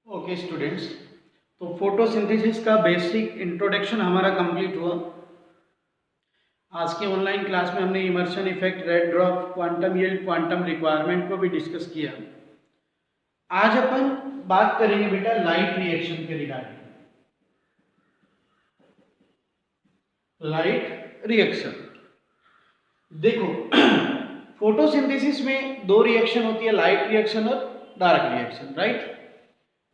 Okay students, तो photosynthesis का basic introduction हमारा कंप्लीट हुआ। आज की ऑनलाइन क्लास में हमने immersion effect, red drop, quantum yield, quantum requirement को भी डिस्कस किया। आज अपन बात करेंगे बेटा लाइट रिएक्शन के रिगार्डिंग। लाइट रिएक्शन देखो फोटोसिंथेसिस में दो रिएक्शन होती है, लाइट रिएक्शन और dark reaction, right.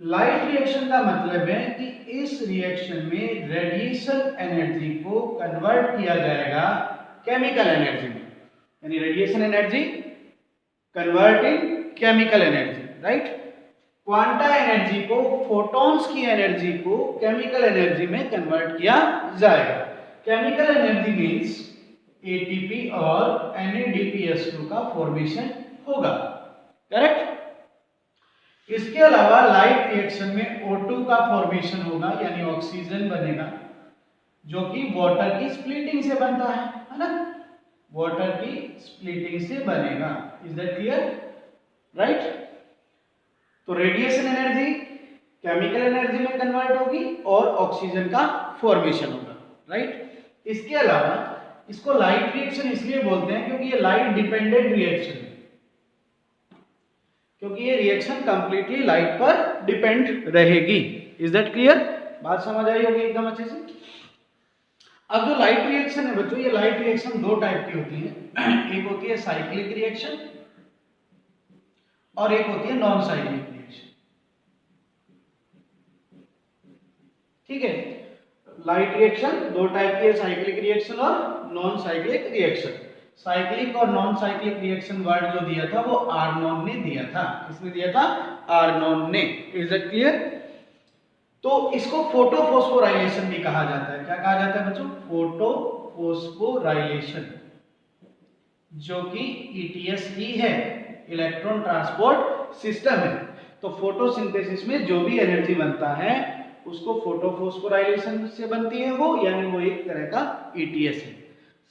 Light reaction का मतलब है कि इस रिएक्शन में रेडिएशन एनर्जी को कन्वर्ट किया जाएगा केमिकल एनर्जी में, यानी radiation energy converting chemical energy, right. Quanta energy को, फोटॉन्स की एनर्जी को केमिकल एनर्जी में कन्वर्ट किया जाएगा। केमिकल एनर्जी मींस एटीपी और NADPH2 का फॉर्मेशन होगा, करेक्ट। इसके अलावा लाइट रिएक्शन में O2 का फॉर्मेशन होगा, यानी ऑक्सीजन बनेगा, जो कि वाटर की स्प्लिटिंग से बनता है ना, वाटर की स्प्लिटिंग से बनेगा। Is that clear, right. तो रेडिएशन एनर्जी केमिकल एनर्जी में कन्वर्ट होगी और ऑक्सीजन का फॉर्मेशन होगा, राइट। इसके अलावा इसको लाइट रिएक्शन इसलिए बोलते हैं क्योंकि ये लाइट डिपेंडेंट रिएक्शन है, क्योंकि ये रिएक्शन कंप्लीटली लाइट पर डिपेंड रहेगी। इज दैट क्लियर, बात समझ आई होगी एकदम अच्छे से। अब जो लाइट रिएक्शन है बच्चों, ये लाइट रिएक्शन दो टाइप की होती है। एक होती है साइक्लिक रिएक्शन और एक होती है नॉन साइक्लिक रिएक्शन, ठीक है। लाइट रिएक्शन दो टाइप की है, साइक्लिक रिएक्शन और नॉन साइक्लिक रिएक्शन। साइक्लिक और नॉन साइक्लिक रिएक्शन वर्ड जो दिया था वो आर्नोन ने दिया था। किसने दिया था? आर्नोन ने। Is that clear. तो इसको फोटोफॉस्फोराइलेशन भी कहा जाता है। क्या कहा जाता है बच्चों? फोटोफॉस्फोराइलेशन, जो कि ETS ही है, इलेक्ट्रॉन ट्रांसपोर्ट सिस्टम है। तो फोटोसिंथेसिस में जो भी एनर्जी बनता है उसको फोटोफॉस्फोराइलेशन से बनती है वो, यानी वो एक तरह का ETS है।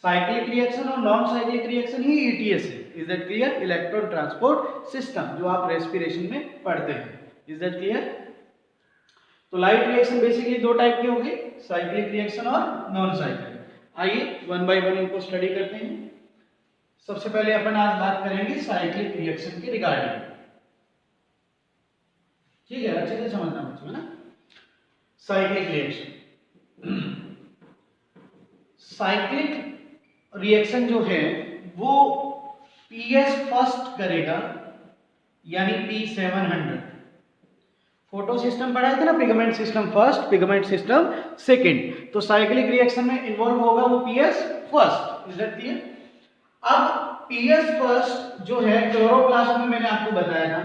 साइक्लिक रिएक्शन और नॉन साइक्लिक रिएक्शन ही ETS है। Is that clear, electron transport system, जो आप रेस्पिरेशन में पढ़ते हैं। Is that clear. तो लाइट रिएक्शन बेसिकली दो टाइप की होगी, साइक्लिक रिएक्शन और नॉन साइक्लिक। आइए वन बाय वन इनको स्टडी करते हैं। सबसे पहले अपन आज बात करेंगे साइक्लिक रिएक्शन के रिगार्डिंग, ठीक है, अच्छे से समझना बच्चों, है ना। साइक्लिक रिएक्शन, साइक्लिक रिएक्शन जो है वो PS फर्स्ट करेगा, यानी P700। फोटो सिस्टम पढ़ाए थे ना, pigment system first, pigment system second. तो साइक्लिक रिएक्शन में इन्वॉल्व होगा वो PS first. Is that clear. अब PS फर्स्ट जो है, क्लोरोप्लास्ट में मैंने आपको बताया था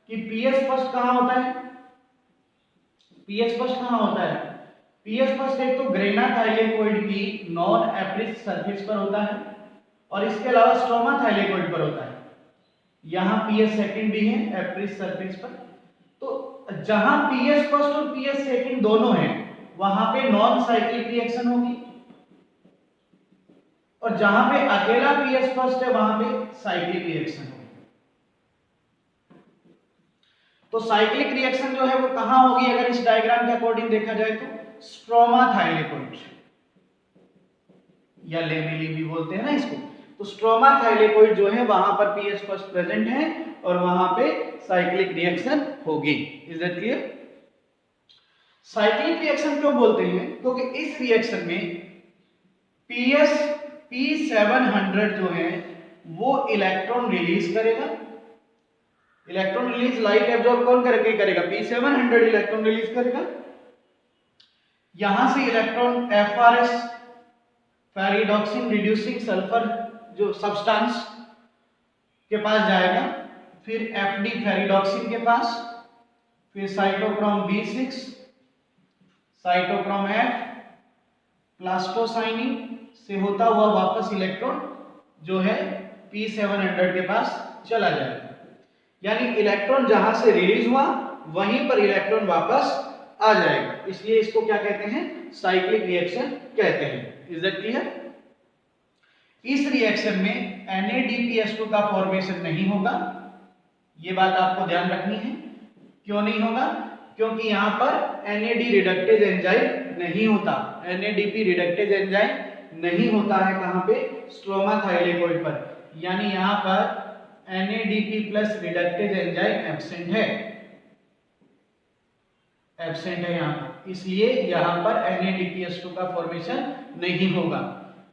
कि PS फर्स्ट कहां होता है। PS फर्स्ट कहां होता है? PS फर्स्ट एक तो ग्रेना थाइलेकोइड की नॉन एप्रिस सरफेस पर होता है और इसके अलावा स्ट्रोमा थाइलेकोइड पर होता है। यहां PS सेकंड भी है एप्रिस सरफेस पर। तो जहां PS फर्स्ट और PS सेकंड दोनों हैं वहां पे नॉन साइक्लिक रिएक्शन होगी, और जहां पे अकेला PS फर्स्ट है वहां पे साइक्लिक रिएक्शन होगी। तो साइक्लिक रिएक्शन जो है वो कहां होगी अगर इस डायग्राम के अकॉर्डिंग देखा जाए तो? स्ट्रोमा थाइलेकोइड या लेमेली भी बोलते हैं ना इसको। तो स्ट्रोमा थाइलेकोइड जो है वहां पर PS फर्स्ट प्रेजेंट है और वहां पे साइक्लिक रिएक्शन होगी। Is that clear. Cyclic reaction क्यों बोलते हैं? क्योंकि इस रिएक्शन में P700 जो है वो इलेक्ट्रॉन रिलीज करेगा। इलेक्ट्रॉन रिलीज लाइट एब्जॉर्ब कौन करके करेगा? P700 इलेक्ट्रॉन रिलीज करेगा। यहां से electron FRS, ferredoxin reducing sulphur जो सब्सटेंस के पास जाएगा, फिर FD फेरिडॉक्सिन के पास, फिर cytochrome B6, cytochrome F, plastocyanin से होता हुआ वापस इलेक्ट्रॉन जो है P700 के पास चला जाएगा। यानी इलेक्ट्रॉन जहां से रिलीज हुआ वहीं पर इलेक्ट्रॉन वापस आ जाएगा, इसलिए इसको क्या कहते हैं? साइक्लिक रिएक्शन कहते हैं। Is that clear. इस रिएक्शन में NADPH2 का फॉर्मेशन नहीं होगा, ये बात आपको ध्यान रखनी है। क्यों नहीं होगा? क्योंकि यहाँ पर NAD रिडक्टेज एंजाइम नहीं होता, NADP रिडक्टेज एंजाइम नहीं होता है कहाँ पे, स्ट्रोमा थाइलेकोइड पर, यानी यहाँ पर NADP plus reductase enzyme absent है, एब्सेंट है यहाँ पर, इसलिए यहाँ पर NADPH2 का फॉर्मेशन नहीं होगा।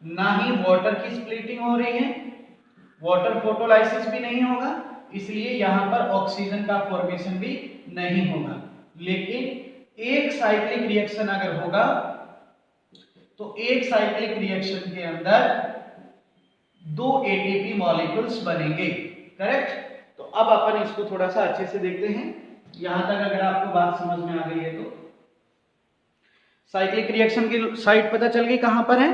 ना ही वाटर की स्प्लिटिंग हो रही है, वाटर फोटोलाइसिस भी नहीं होगा, इसलिए यहाँ पर ऑक्सीजन का फॉर्मेशन भी नहीं होगा। लेकिन एक साइक्लिक रिएक्शन अगर होगा तो एक साइक्लिक रिएक्शन के अंदर 2 ATP मॉलिक्यूल्स बनेंगे, करेक्ट। तो अब अपन इसको थोड़ा सा अच्छे से देखते हैं, यहां तक अगर आपको बात समझ में आ गई है तो साइक्लिक रिएक्शन की साइट पता चल गई कहां पर है,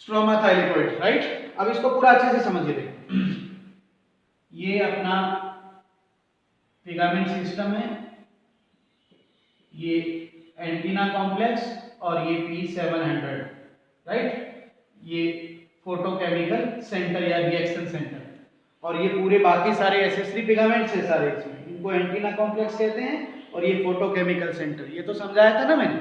स्ट्रोमा थाइलेकोइड, राइट। अब इसको पूरा अच्छे से समझिए, देखो ये अपना फिलामेंट सिस्टम है, ये एंटीना कॉम्प्लेक्स और ये P700, राइट, ये फोटोकेमिकल सेंटर या रिएक्शन सेंटर, और ये पूरे बाकी सारे एसेसरी फिलामेंट्स है सारे, इसमें इनको एंटीना कॉम्प्लेक्स कहते हैं, और ये फोटोकेमिकल सेंटर, ये तो समझाया था ना मैंने।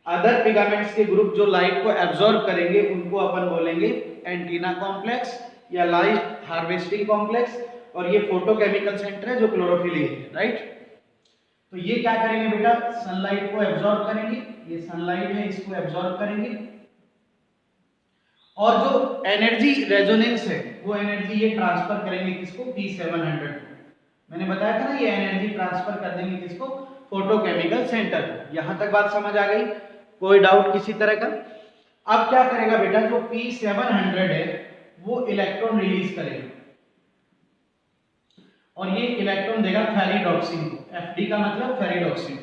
अदर फिलामेंट्स के ग्रुप जो लाइट को एब्जॉर्ब करेंगे उनको अपन बोलेंगे एंटीना कॉम्प्लेक्स या लाइट हार्वेस्टिंग कॉम्प्लेक्स, और ये फोटोकेमिकल सेंटर है जो क्लोरोफिल है, राइट। तो ये क्या करेंगे बेटा, सनलाइट को एब्जॉर्ब करेंगे, ये सनलाइट है इसको एब्जॉर्ब करेंगे, और जो एनर्जी रेजोनेंस है वो एनर्जी ये ट्रांसफर करेंगे किसको, P700 को। मैंने बताया था ना ये एनर्जी ट्रांसफर कर देंगे किसको, फोटोकेमिकल सेंटर। यहां तक बात समझ आ गई, कोई डाउट किसी तरह का। अब क्या करेगा बेटा, जो P700 है वो इलेक्ट्रॉन रिलीज करेगा, और ये इलेक्ट्रॉन देगा फेरिडॉक्सिन को, FD का मतलब फेरिडॉक्सिन,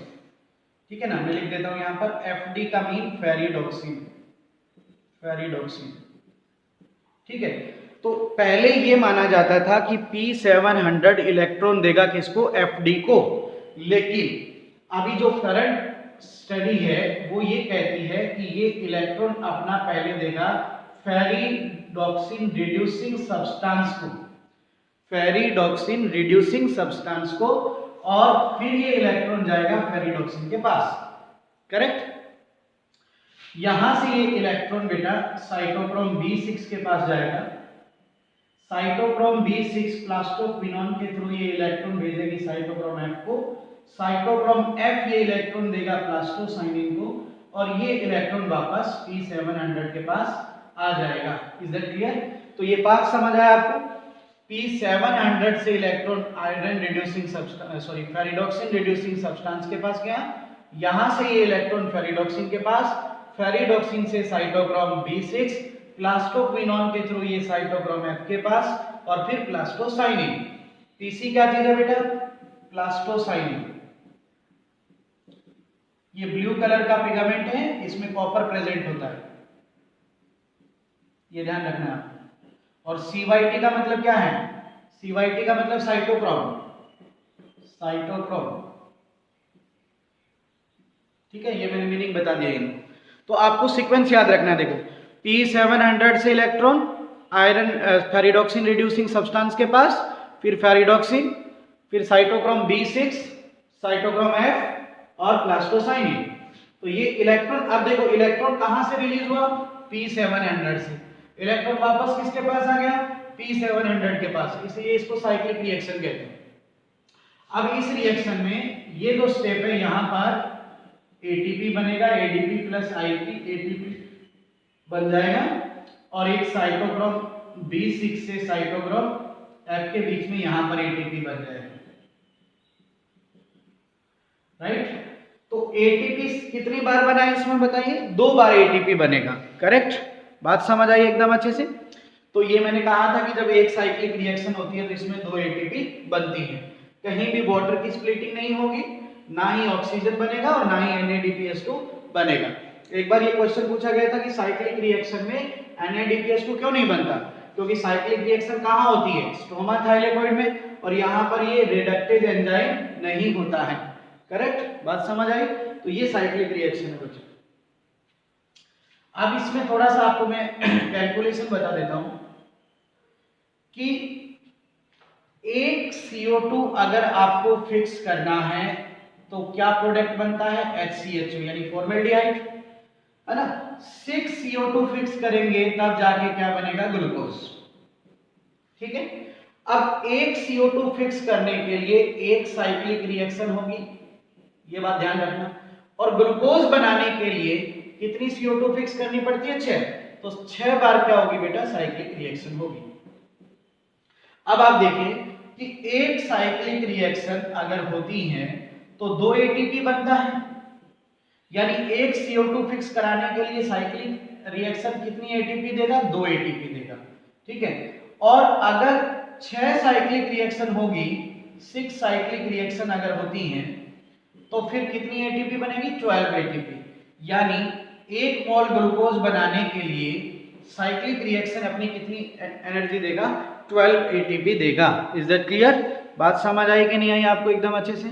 ठीक है ना। मैं लिख देता हूं यहां पर FD का मीन फेरिडॉक्सिन, फेरिडॉक्सिन, ठीक है। तो पहले ये माना जाता था कि P700 इलेक्ट्रॉन देगा किसको, FD को, लेकिन अभी जो करंट स्टडी है वो ये कहती है कि ये इलेक्ट्रॉन अपना पहले देगा फेरिडॉक्सिन रिड्यूसिंग सब्सटेंस को, फेरिडॉक्सिन रिड्यूसिंग सब्सटेंस को, और फिर ये इलेक्ट्रॉन जाएगा फेरिडॉक्सिन के पास, करेक्ट। यहां से ये इलेक्ट्रॉन बेटा साइटोक्रोम B6 के पास जाएगा, साइटोक्रोम B6 प्लास्टोक्विनोन के थ्रू ये इलेक्ट्रॉन भेजेगी साइटोक्रोम F को, साइटोक्रोम F ये इलेक्ट्रॉन देगा प्लास्टोसाइनिन को, और ये इलेक्ट्रॉन वापस P700 के पास आ जाएगा। Is that clear? तो ये बात समझ आया आपको, P700 से electron iron reducing substance, sorry ferredoxin reducing substance के पास गया, यहां से ये इलेक्ट्रॉन फेरिडॉक्सिन के पास, फेरिडॉक्सिन से साइटोक्रोम B6, प्लास्टोक्विनोन के थ्रू ये साइटोक्रोम F के पास, और फिर प्लास्टोसाइनिन। तीसरी क्या चीज है बेटा, प्लास्टोसाइनिन। ये ब्लू कलर का फिलामेंट है, इसमें कॉपर प्रेजेंट होता है, ये ध्यान रखना। और CYT का मतलब क्या है, CYT का मतलब साइटोक्रोम, साइटोक्रोम, ठीक है, ये मैंने मीनिंग बता दिया इनको। तो आपको सीक्वेंस याद रखना है, देखो P700 से electron iron ferredoxin reducing substance के पास, फिर फेरिडॉक्सिन, फिर साइटोक्रोम B6, साइटोक्रोम F और प्लास्टोसाइनिन। तो ये इलेक्ट्रॉन, अब देखो इलेक्ट्रॉन कहां से रिलीज हुआ, P700 से, इलेक्ट्रॉन वापस किसके पास आ गया, P700 के पास, इसलिए इसको साइक्लिक रिएक्शन कहते हैं। अब इस रिएक्शन में ये दो स्टेप है, यहां पर ATP बनेगा, ADP प्लस IP, ATP बन जाएगा, और एक साइटोक्रोम B6 से साइटोक्रोम F के बीच में यहां पर ATP बन जाएगा, राइट। तो ATP कितनी बार बना है इसमें बताइए, 2 बार ATP बनेगा, करेक्ट। बात समझ आई एकदम अच्छे से। तो ये मैंने कहा था कि जब एक साइक्लिक रिएक्शन होती है तो इसमें 2 ATP बनती है, कहीं भी वाटर की स्प्लिटिंग नहीं होगी, ना ही ऑक्सीजन बनेगा और ना ही NADPH2 बनेगा। एक बार ये क्वेश्चन पूछा गया था कि साइक्लिक रिएक्शन में NADPH2 क्यों नहीं बनता, क्योंकि साइक्लिक रिएक्शन कहाँ होती है, स्ट्रोमा थाइलेकोइड में, और यहाँ पर ये रिडक्टेज एंजाइम नहीं होता है, करेक्ट। बात समझ आई। तो ये साइक्लिक रिएक्शन है बच्चों। अब इसमें थोड़ा सा आपको मैं कैलकुलेशन बता देता हूं कि एक CO2 अगर आपको फिक्स करना है तो क्या प्रोडक्ट बनता है, HCHO यानी फॉर्मेल्डिहाइड, है ना। 6 CO2 फिक्स करेंगे तब जाके क्या बनेगा, ग्लूकोज। ठीक है, अब एक CO2 फिक्स करने के लिए एक साइक्लिक रिएक्शन होगी, ये बात ध्यान रखना। और ग्लूकोज बनाने के लिए कितनी CO2 फिक्स करनी पड़ती है, 6। तो 6 बार क्या होगी बेटा, साइक्लिक रिएक्शन होगी। अब आप देखिए कि एक साइक्लिक रिएक्शन अगर होती है तो 2 ATP बनता है, यानी एक CO2 फिक्स कराने के लिए साइक्लिक रिएक्शन कितनी ATP देगा, 2 ATP देगा। ठीक है, और अगर 6 साइक्लिक रिएक्शन होगी, 6 साइक्लिक रिएक्शन अगर होती हैं तो फिर कितनी ATP बनेगी, 12 ATP। यानी 1 मोल ग्लूकोज बनाने के लिए साइक्लिक रिएक्शन अपनी कितनी एनर्जी देगा, 12 ATP देगा। Is that clear? बात समझ आई कि नहीं आई आपको एकदम अच्छे से?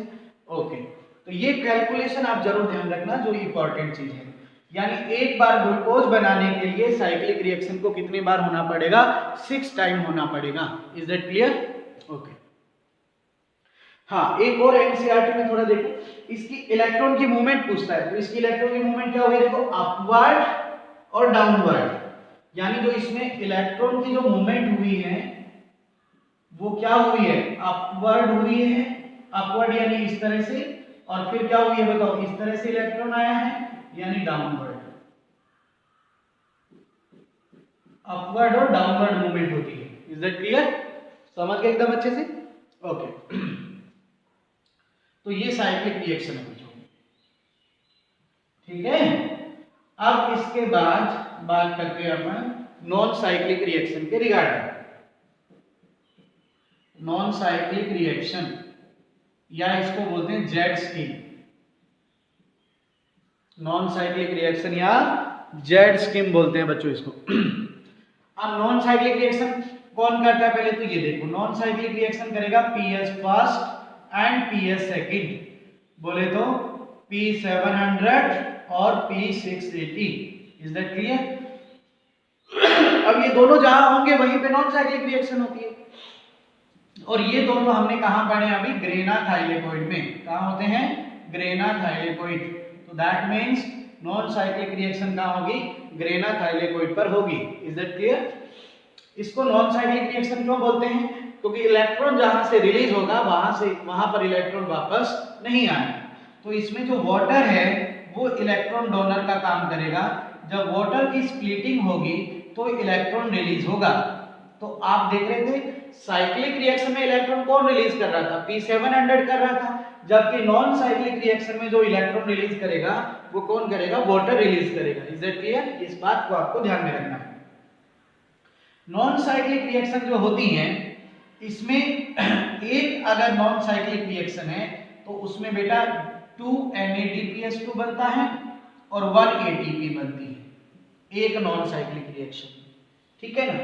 ओके, तो ये कैलकुलेशन आप जरूर ध्यान रखना, जो इंपॉर्टेंट चीज है। यानी एक बार ग्लूकोज बनाने के लिए साइक्लिक रिएक्शन को कितनी बार होना पड़ेगा, 6 टाइम होना पड़ेगा। Is that clear? ओके। हाँ, एक और एनसीईआरटी में थोड़ा देखो, इसकी इलेक्ट्रॉन की मूवमेंट पूछता है, तो इसकी इलेक्ट्रॉन की मूवमेंट क्या होगी, देखो अपवर्ड और डाउनवर्ड। यानी जो इसमें इलेक्ट्रॉन की जो मूवमेंट हुई है वो क्या हुई है, अपवर्ड हुई है। अपवर्ड यानी इस तरह से, और फिर क्या हुई है बताओ, इस तरह से इलेक्ट्रॉन आया है, यानी डाउनवर्ड। अपवर्ड और डाउनवर्ड मूवमेंट होती है। Is that clear? समझ गए एकदम अच्छे से? ओके। तो ये साइक्लिक रिएक्शन है बच्चों, ठीक है। अब इसके बाद बात करते हैं अपन नॉन साइक्लिक रिएक्शन के रिगार्डिंग। नॉन साइक्लिक रिएक्शन या इसको बोलते हैं Z scheme. Non cyclic reaction या जेड स्कीम बोलते हैं बच्चों इसको। अब नॉन साइक्लिक रिएक्शन कौन करता है, पहले तो ये देखो, नॉन साइक्लिक रिएक्शन करेगा PS first and PS second, बोले तो P700 और P680। Is that clear? अब ये दोनों जहां होंगे वहीं पे नॉन साइक्लिक रिएक्शन होती है, और ये दोनों हमने कहां पढ़े अभी, ग्रेना थाइलेकोइड में। कहां होते हैं, ग्रेना थाइलेकोइड। तो that means non cyclic reaction कहां होगी, ग्रेना थाइलेकोइड पर होगी। Is that clear? इसको नॉन साइक्लिक रिएक्शन क्यों बोलते हैं, क्योंकि इलेक्ट्रॉन जहां से रिलीज होगा वहां पर इलेक्ट्रॉन वापस नहीं आएगा। तो इसमें जो वाटर है वो इलेक्ट्रॉन डोनर का काम करेगा। जब वाटर की स्प्लिटिंग होगी तो इलेक्ट्रॉन रिलीज होगा। तो आप देख रहे थे साइक्लिक रिएक्शन में इलेक्ट्रॉन कौन रिलीज कर रहा था, P700 कर रहा था, जबकि नॉन साइक्लिक रिएक्शन में जो इलेक्ट्रॉन रिलीज करेगा वो कौन करेगा, वाटर रिलीज करेगा। Is that clear? इस बात को आपको ध्यान में रखना है। नॉन साइक्लिक रिएक्शन जो होती है इसमें एक अगर नॉन साइक्लिक रिएक्शन है तो उसमें बेटा 2 NADPH2 बनता है और 1 ATP बनती है, एक नॉन साइक्लिक रिएक्शन, ठीक है ना।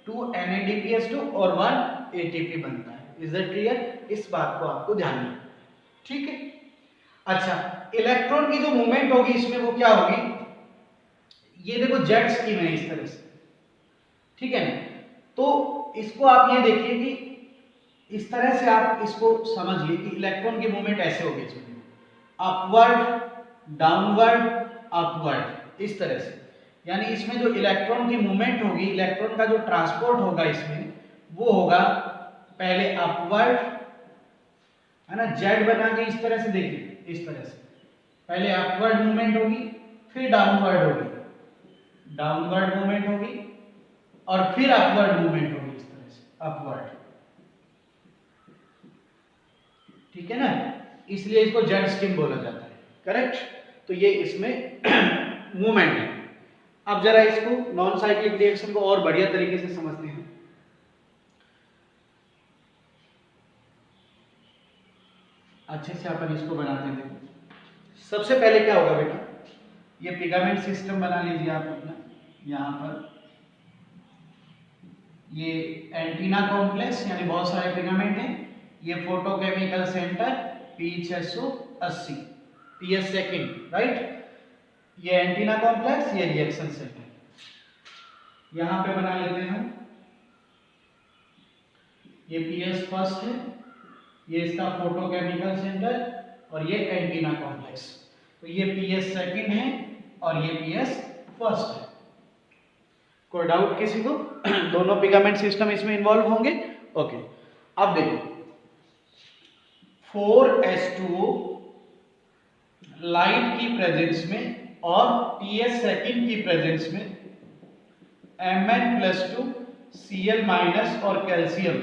2 NADPH2 और 1 ATP बनता है। Is that clear? इस बात को आपको ध्यान में, ठीक है। अच्छा, इलेक्ट्रॉन की जो मूवमेंट होगी इसमें वो क्या होगी, ये देखो जेड स्कीम है इस तरह से, ठीक है ना। तो इसको आप ये देखिए कि इस तरह से आप इसको समझिए कि इलेक्ट्रॉन की मूवमेंट ऐसे होगी, इसमें अपवर्ड डाउनवर्ड अपवर्ड, इस तरह से। यानी इसमें जो इलेक्ट्रॉन की मूवमेंट होगी, इलेक्ट्रॉन का जो ट्रांसपोर्ट होगा इसमें वो होगा पहले अपवर्ड, है ना, जेड बना के इस तरह से देखिए, इस तरह से पहले अपवर्ड मूवमेंट होगी, फिर डाउनवर्ड होगी, डाउनवर्ड मूवमेंट होगी, और फिर अपवर्ड मूवमेंट होगी, इस तरह से अपवर्ड, ठीक है ना। इसलिए इसको जेड स्कीम बोला जाता है, करेक्ट। तो ये इसमें मूवमेंट है। अब जरा इसको नॉन साइक्लिक रिएक्शन को और बढ़िया तरीके से समझते हैं। अच्छे से अपन इसको बनाते हैं। देखो सबसे पहले क्या होगा बेटा, ये पिगामेंट सिस्टम बना लीजिए आप अपना, यहाँ पर ये एंटीना कॉम्प्लेक्स यानी बहुत सारे पिगामेंट हैं, ये photochemical centre P680 PS second, right. ये एंटीना कॉम्प्लेक्स, ये रिएक्शन सेंटर, यहां पे बना लेते हैं हम। ये PS फर्स्ट है, ये इसका फोटोकेमिकल सेंटर, और ये एंटीना कॉम्प्लेक्स। तो ये PS सेकंड है और ये PS फर्स्ट है। कोई डाउट किसी को? दोनों पिगामेंट सिस्टम इसमें इन्वॉल्व होंगे। ओके, अब देखो 4s2 लाइट की प्रेजेंस में और PS सेकंड की प्रेजेंस में Mn+2 Cl- और कैल्शियम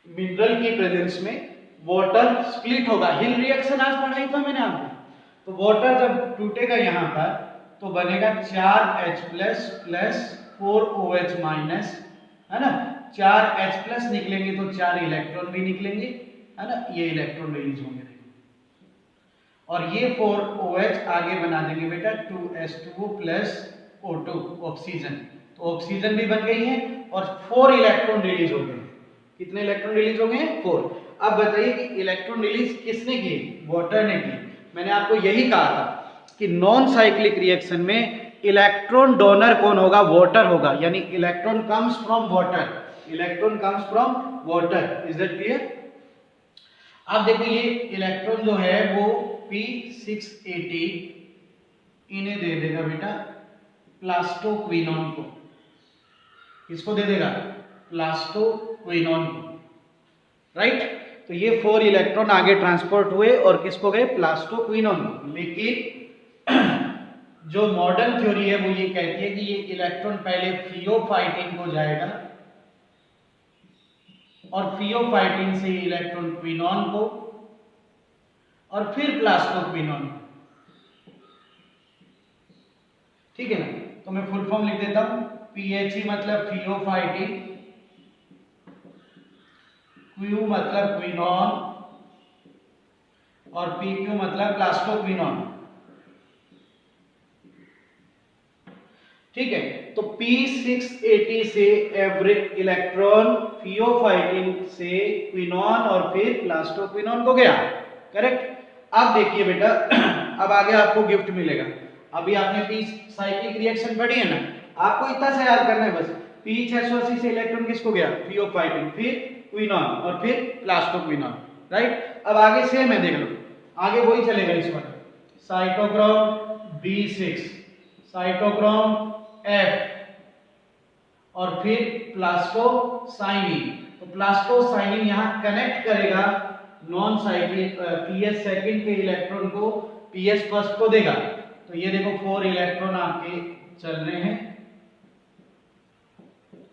मिनरल की प्रेजेंस में वाटर स्प्लिट होगा। हिल रिएक्शन आज पढ़ाई था मैंने आपको। तो वाटर जब टूटेगा यहाँ पर तो बनेगा 4H प्लस 4OH माइनस, है ना। 4H प्लस निकलेंगे तो 4 इलेक्ट्रॉन भी निकलेंगे, है ना। ये इलेक्ट्रॉन रिलीज होंगे देखो। और ये 4OH आगे बना देंगे बेटा 2S2O प्लस O2 ऑक्सीजन। तो ऑक्सीजन भी बन गई है और 4 इलेक्ट्रॉन रिलीज हो गए। कितने इलेक्ट्रॉन रिलीज हो गए हैं? 4। अब बताइए कि इलेक्ट्रॉन रिलीज किसने की? वाटर ने की। मैंने आपको यही कहा था कि नॉन साइक्लिक रिएक्शन में इलेक्ट्रॉन डोनर कौन होगा? वाटर होगा। यानी electron comes from water, electron comes from water. Is that clear? अब देखो ये इलेक्ट्रॉन जो है वो P680 इन्हें दे देगा बेटा प्लास्टोक्विनोन को। किसको दे देगा? प्लास्टोक्विनोन को, राइट। तो ये 4 इलेक्ट्रॉन आगे ट्रांसपोर्ट हुए और किसको गए? प्लास्टोक्विनोन को। लेकिन जो मॉडर्न थ्योरी है वो ये कहती है कि ये इलेक्ट्रॉन पहले थियोफाइटिन को जाएगा और थियोफाइटिन से इलेक्ट्रॉन क्विनोन को और फिर प्लास्टोक्विनोन को। ठीक है ना। तो मैं फुल फॉर्म लिख देता हूं। PHE मतलब थियोफाइटिन, Q मतलब क्विनोन और PQ मतलब प्लास्टोक्विनोन। ठीक है। तो P680 से एवरेज इलेक्ट्रॉन थियोफाइटिन से क्विनोन और फिर प्लास्टोक्विनोन को गया। करेक्ट। अब देखिए बेटा अब आगे आपको गिफ्ट मिलेगा। अभी आपने पी साइक्लिक रिएक्शन पढ़ी है ना, आपको इतना सा याद करना है बस। P680 से इलेक्ट्रॉन किसको गया? थियोफाइटिन, फिर क्विनोन और फिर प्लास्टोक्विनोन, राइट। अब आगे सेम है, देख लो आगे वही चलेगा इस पर। साइटोक्रोम B6, साइटोक्रोम F और फिर प्लास्टोसाइनिन। तो प्लास्टोसाइनिन यहाँ कनेक्ट करेगा नॉन साइक्लिक PS सेकंड के इलेक्ट्रॉन को PS फर्स्ट को देगा। तो ये देखो 4 इलेक्ट्रॉन आपके चल रहे हैं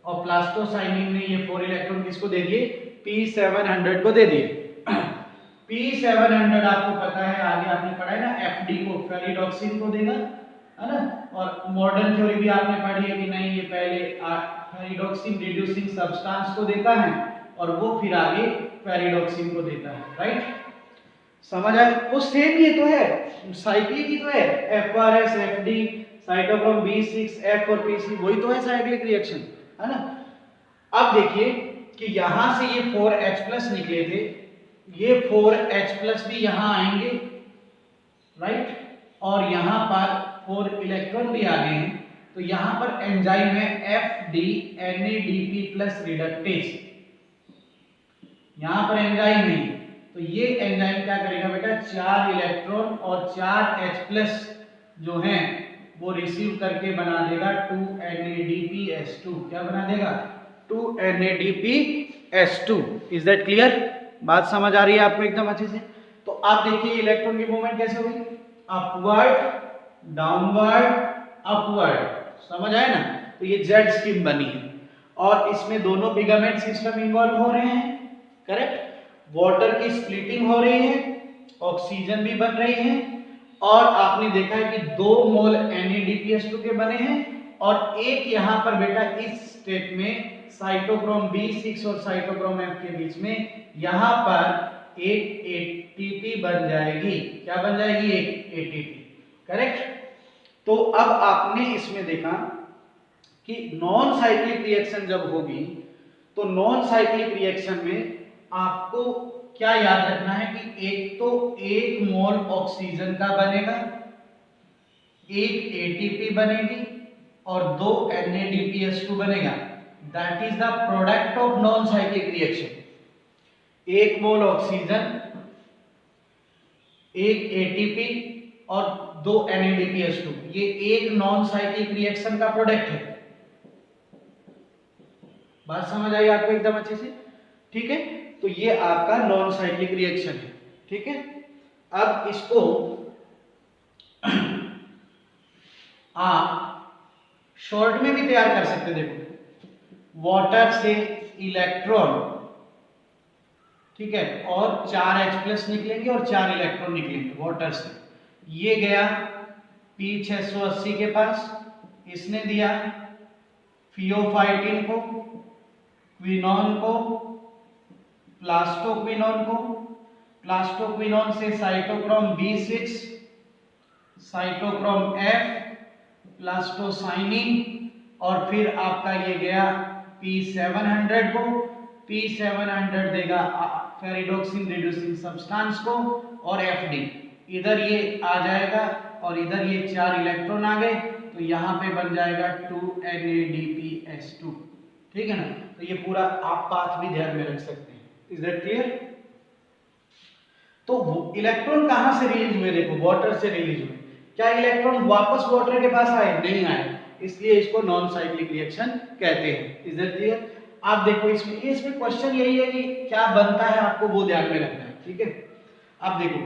और प्लास्टोसाइनिन ने ये 4 इलेक्ट्रॉन किसको दे दिए? P700 को दे दिए। P700 आपको पता है, आगे आपने पढ़ा है ना, FD को फेरिडॉक्सिन को देगा, है ना। और मॉडर्न थ्योरी भी आपने पढ़ी है कि नहीं, ये पहले फेरिडॉक्सिन रिड्यूसिंग सब्सटेंस को देता है और वो फिर आगे फेरिडॉक्सिन को देता है, राइट। समझ आए? वो सेम ये तो है, साइक्लिक ही तो है। FRS FD cytochrome B6 F और PC वही तो है साइक्लिक रिएक्शन, है ना। अब देखिए कि यहां से ये 4H+ निकले थे, ये 4H+ भी यहां आएंगे, राइट। और यहां पर 4 इलेक्ट्रॉन भी आ गए हैं। तो यहां पर एंजाइम है FD NADP+ रिडक्टेज, यहां पर एंजाइम है। तो ये एंजाइम क्या करेगा बेटा? 4 इलेक्ट्रॉन और 4H+ जो हैं वो रिसीव करके बना देगा 2NADPS2। क्या बना देगा? 2NADPS2। Is that clear? बात समझ आ रही है आपको एकदम अच्छे से? तो आप देखिए इलेक्ट्रॉन की मूवमेंट कैसे हुई, अपवर्ड डाउनवर्ड अपवर्ड, समझ आया ना। तो ये जेड स्कीम बनी है और इसमें दोनों फिलामेंट सिस्टम इन्वॉल्व हो रहे हैं, करेक्ट। वाटर की स्प्लिटिंग हो रही है, ऑक्सीजन भी बन रही है और आपने देखा है कि 2 मोल NADPS2 के बने हैं और एक यहां पर बेटा इस स्टेट में साइटोक्रोम B6 और साइटोक्रोम F के बीच में यहां पर एक ATP बन जाएगी। क्या बन जाएगी? एक ATP, करेक्ट। तो अब आपने इसमें देखा कि नॉन साइक्लिक रिएक्शन जब होगी तो नॉन साइक्लिक रिएक्शन में आपको क्या याद रखना है कि एक तो 1 मोल ऑक्सीजन का बनेगा, एक ATP बनेगी और 2 NADPS2 बनेगा। That is the product of non cyclic reaction. 1 mole oxygen, एक एटीपी और 2 NADPH2, ये एक नॉन साइक्लिक रिएक्शन का प्रोडक्ट है। बात समझ आई आपको एकदम अच्छे से? ठीक है, तो ये आपका नॉन साइक्लिक रिएक्शन है। ठीक है, अब इसको आप शॉर्ट में भी तैयार कर सकते। देखो, वाटर से इलेक्ट्रॉन, ठीक है, और 4 H+ निकलेंगे और 4 इलेक्ट्रॉन निकलेंगे वाटर से। ये गया P680 के पास, इसने दिया फियोफाइटिन को, क्विनोन को, प्लास्टोक्विनोन को, प्लास्टोक्विनोन से cytochrome B6, cytochrome F, plastocyanin, और फिर आपका ये गया P700 को। P700 देगा फेरिडोक्सिन रिड्यूसिंग सब्सटेंस को, और FD इधर ये आ जाएगा और इधर ये 4 इलेक्ट्रॉन आ गए, तो यहाँ पे बन जाएगा 2 NADPH2। ठीक है ना, तो ये पूरा आप पाथ भी ध्यान में रख सकते हैं। Is that clear? तो इलेक्ट्रॉन कहां से रिलीज हुए? देखो, वाटर से रिलीज हुए। क्या इलेक्ट्रॉन वापस वाटर के पास आए? नहीं आए, इसलिए इसको नॉन साइक्लिक रिएक्शन कहते हैं। Is that clear? आप देखो, इसमें क्वेश्चन यही है कि क्या बनता है, आपको वो ध्यान में रखना है। ठीक है, अब देखो,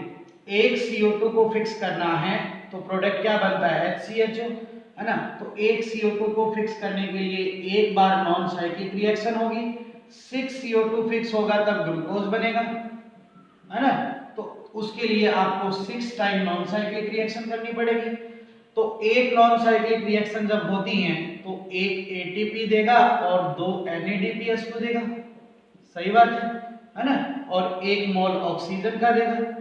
एक CO2 को फिक्स करना है तो प्रोडक्ट क्या बनता है? HCHO, है ना। तो एक CO2 को फिक्स करने के लिए एक बार नॉन साइक्लिक रिएक्शन होगी, 6 CO2 फिक्स होगा तब ग्लूकोज बनेगा, है ना। तो उसके लिए आपको 6 टाइम नॉन साइक्लिक रिएक्शन करनी पड़ेगी। तो एक नॉन साइक्लिक रिएक्शन जब होती हैं तो एक ATP देगा और 2 NADPH2 देगा, सही बात है ना, और 1 मोल ऑक्सीजन का देगा।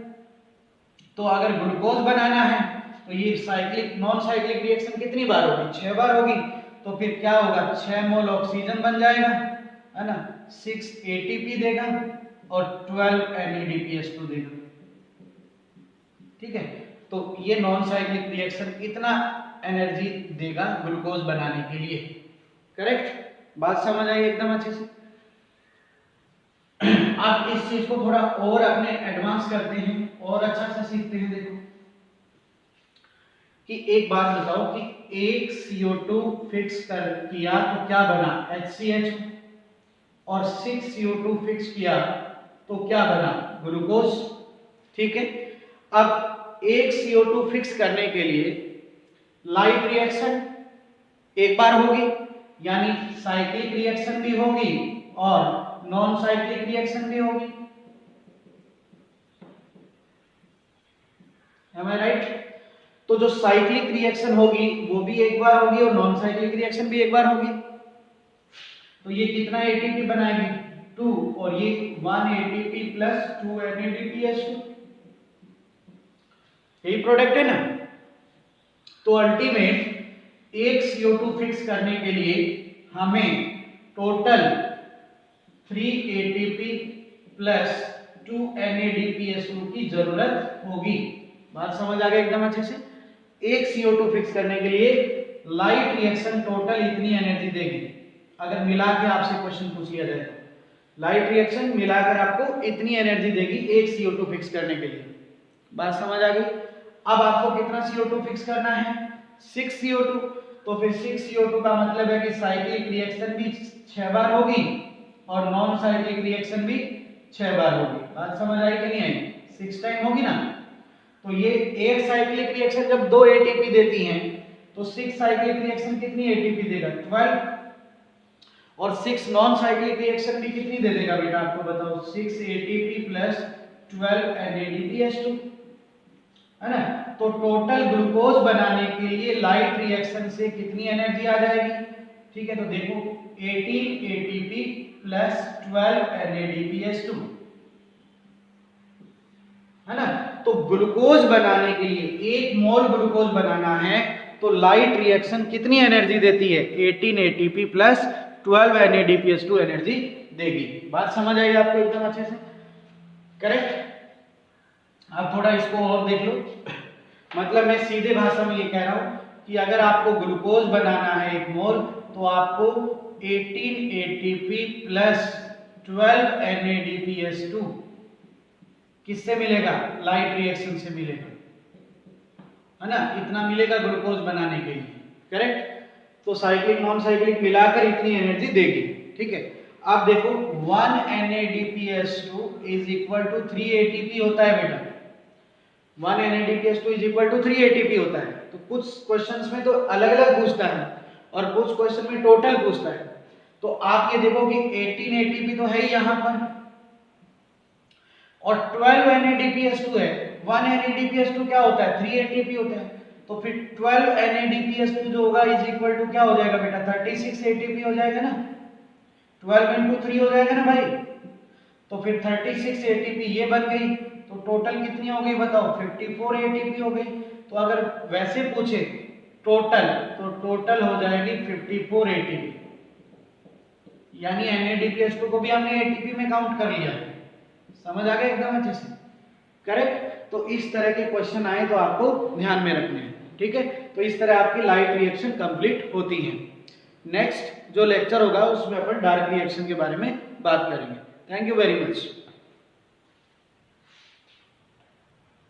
तो अगर ग्लूकोज बनाना है तो ये साइक्लिक नॉन साइक्लिक रिएक्शन कितनी बार होगी? 6 बार होगी। तो फिर क्या होगा? 6 मोल ऑक्सीजन बन जाएगा, है ना, 6 ATP देगा और 12 NADPH2 देगा। ठीक है, तो ये नॉन साइक्लिक रिएक्शन इतना एनर्जी देगा ग्लूकोज बनाने के लिए। करेक्ट? बात समझ आई एकदम अच्छे से? आप इस चीज को थोड़ा और अपने एडवांस करते हैं और अच्छा सा सीखते हैं। देखो कि एक बात बताओ कि एक CO2 फिक्स कर किया तो क्या बना? HCH, और 6 CO2 फिक्स किया तो क्या बना? ग्लूकोज। ठीक है, अब एक CO2 फिक्स करने के लिए लाइट रिएक्शन एक बार होगी, यानी साइक्लिक रिएक्शन भी होगी और नॉन साइक्लिक रिएक्शन भी होगी। Am I right? तो जो साइक्लिक रिएक्शन होगी वो भी एक बार होगी और नॉन साइक्लिक रिएक्शन भी एक बार होगी। तो ये कितना ATP बनाएगी? 2, और ये 1 ATP प्लस 2 NADPH2, यही प्रोडक्ट है ना। तो अल्टीमेट एक CO2 फिक्स करने के लिए हमें टोटल 3 ATP प्लस 2 NADPH2 की जरूरत होगी। बात समझ आ गई एकदम अच्छे से? एक CO2 फिक्स करने के लिए लाइट रिएक्शन टोटल इतनी एनर्जी देगी। अगर मिला के आपसे क्वेश्चन पूछ लिया जाए तो लाइट रिएक्शन मिलाकर आपको इतनी एनर्जी देगी एक CO2 फिक्स करने के लिए। बात समझ आ गई? अब आपको कितना CO2 फिक्स करना है? 6 CO2। तो फिर 6 CO2 का मतलब है कि साइक्लिक रिएक्शन भी 6 बार होगी और नॉन साइक्लिक रिएक्शन भी 6 बार होगी। बात समझ आई कि नहीं आई? 6 टाइम होगी ना। तो ये एक साइक्लिक रिएक्शन जब 2 ATP देती हैं तो 6 साइक्लिक रिएक्शन कितनी ATP देगा? 12। और 6 नॉन साइक्लिक रिएक्शन भी कितनी दे देगा बेटा? आपको बताओ, 6 ATP प्लस 12 NADPH2, है ना। तो टोटल ग्लूकोज बनाने के लिए लाइट रिएक्शन से कितनी एनर्जी आ जाएगी? ठीक है, तो देखो 18 ATP प्लस 12 NADPH2, है ना। तो ग्लूकोज बनाने के लिए 1 मोल ग्लूकोज बनाना है तो लाइट रिएक्शन कितनी एनर्जी देती है? 18 ATP प्लस 12 NADPH2 एनर्जी देगी। बात समझ आई आपको एकदम अच्छे से? करेक्ट? अब थोड़ा इसको और देख लो। मतलब मैं सीधे भाषा में ये कह रहा हूं कि अगर आपको ग्लूकोज बनाना है 1 मोल तो आपको 18 ATP प्लस 12 NADPH2 किससे मिलेगा? लाइट रिएक्शन से मिलेगा, है ना, इतना मिलेगा ग्लूकोज बनाने के लिए, करेक्ट। तो साइक्लिक नॉन साइक्लिक मिलाकर इतनी एनर्जी देगी, ठीक है। अब देखो 1 NADPH2 is equal to 3 ATP होता है बेटा, 1 NADPH2 is equal to 3 ATP होता है। तो कुछ क्वेश्चंस में तो अलग अलग पूछता है और कुछ क्वेश्चन में टोटल पूछता है। तो आप ये देखो कि 18 ATP तो है ही यहाँ पर और 12 NADPH2 है। 1 NADPH2 क्या होता है? 3 ATP होता है। तो फिर 12 NADPH2 जो होगा इज इक्वल टू क्या हो जाएगा बेटा? 36 ATP हो जाएगा ना, 12 into 3 हो जाएगा ना भाई। तो फिर 36 ATP ये बन गई, तो टोटल कितनी हो गई बताओ? 54 ATP हो गई। तो अगर वैसे पूछे टोटल, तो टोटल हो जाएगी 54 ATP, यानी NADPH2 को भी हमने ATP में काउंट कर लिया। समझ आ गया एकदम अच्छे से, करेक्ट। तो इस तरह के क्वेश्चन आए तो आपको ध्यान में रखने हैं, ठीक है। तो इस तरह आपकी लाइट रिएक्शन कंप्लीट होती है। नेक्स्ट जो लेक्चर होगा उसमें अपन डार्क रिएक्शन के बारे में बात करेंगे। Thank you very much.